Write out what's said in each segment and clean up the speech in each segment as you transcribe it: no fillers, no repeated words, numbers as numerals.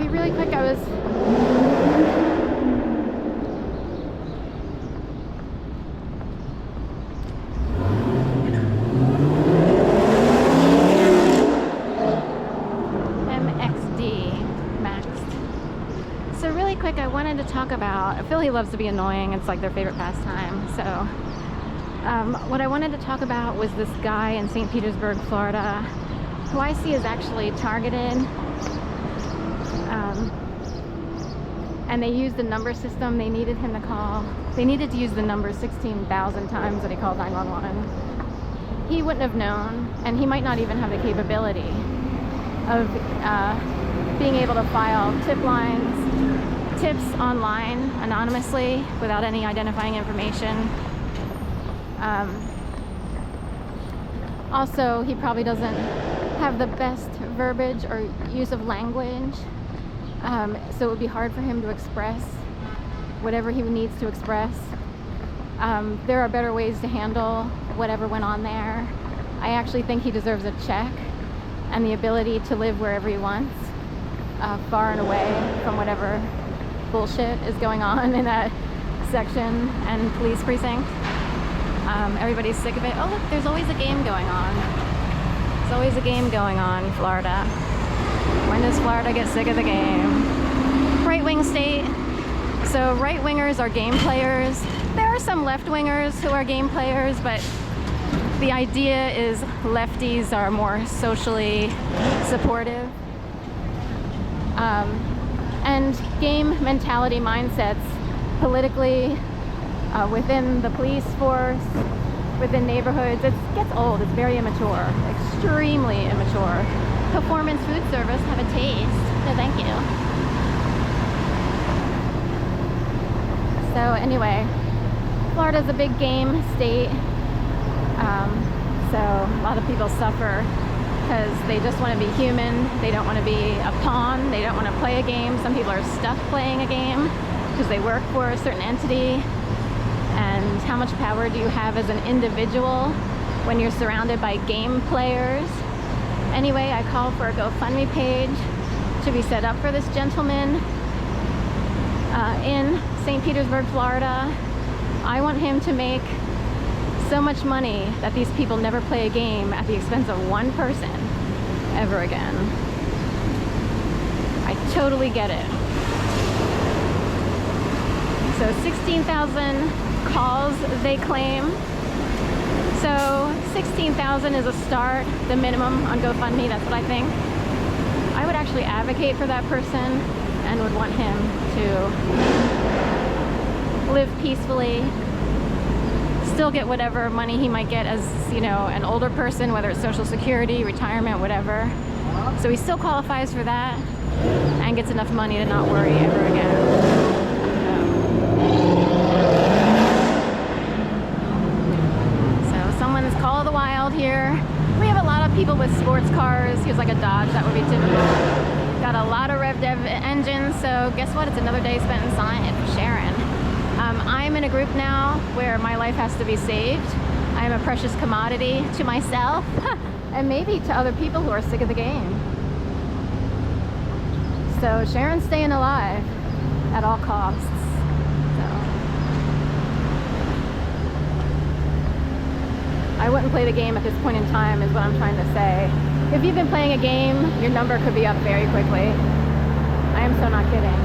Okay, really quick, I was MXD maxed. So really quick, I wanted to talk about, Philly loves to be annoying. It's like their favorite pastime. So what I wanted to talk about was this guy in St. Petersburg, Florida, who I see is actually targeted. And they used the number system. They needed him to call. They needed to use the number 16,000 times that he called 911. He wouldn't have known, and he might not even have the capability of being able to file tips online anonymously without any identifying information. Also, he probably doesn't have the best verbiage or use of language, so it would be hard for him to express whatever he needs to express. There are better ways to handle whatever went on there. I actually think he deserves a check and the ability to live wherever he wants, far and away from whatever bullshit is going on in that section and police precinct. Everybody's sick of it. Oh look, there's always a game going on. There's always a game going on, Florida. When does Florida get sick of the game? Right-wing state. So right-wingers are game players. There are some left-wingers who are game players, but the idea is lefties are more socially supportive. And game mentality mindsets politically, within the police force, within neighborhoods, it gets old. It's very immature, extremely immature. Performance food service, have a taste. No, thank you. So anyway, Florida's a big game state. So a lot of people suffer because they just want to be human. They don't want to be a pawn. They don't want to play a game. Some people are stuck playing a game because they work for a certain entity. And how much power do you have as an individual when you're surrounded by game players? Anyway, I called for a GoFundMe page to be set up for this gentleman in St. Petersburg, Florida. I want him to make so much money that these people never play a game at the expense of one person ever again. I totally get it. So 16,000 calls they claim. So 16,000 is a start, the minimum on GoFundMe, that's what I think. I would actually advocate for that person and would want him to live peacefully, still get whatever money he might get as, you know, an older person, whether it's Social Security, retirement, whatever. So he still qualifies for that and gets enough money to not worry ever again. Someone's Call of the Wild here. We have a lot of people with sports cars. Here's like a Dodge, that would be typical. Got a lot of Rev Dev engines, so guess what? It's another day spent inside for Sharon. I'm in a group now where my life has to be saved. I am a precious commodity to myself and maybe to other people who are sick of the game. So Sharon's staying alive at all costs. I wouldn't play the game at this point in time is what I'm trying to say. If you've been playing a game, your number could be up very quickly. I am so not kidding.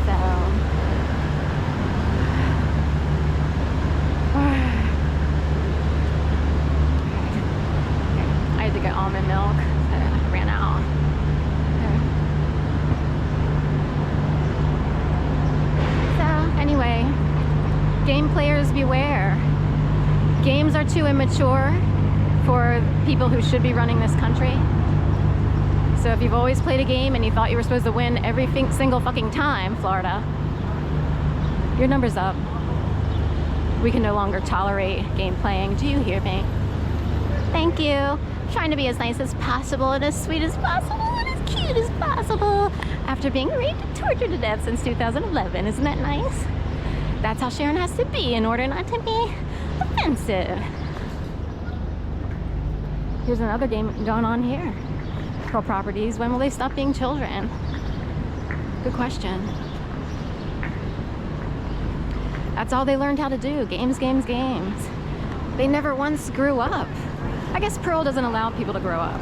So. I had to get almond milk. I ran out. So, anyway. Game players beware. Games are too immature for people who should be running this country. So if you've always played a game and you thought you were supposed to win every single fucking time, Florida, your number's up. We can no longer tolerate game playing. Do you hear me? Thank you. Trying to be as nice as possible and as sweet as possible and as cute as possible after being raped and tortured to death since 2011. Isn't that nice? That's how Sharon has to be in order not to be offensive. Here's another game going on here. intellectual properties, when will they stop being children? Good question. That's all they learned how to do. Games, games, games. They never once grew up. I guess Pearl doesn't allow people to grow up.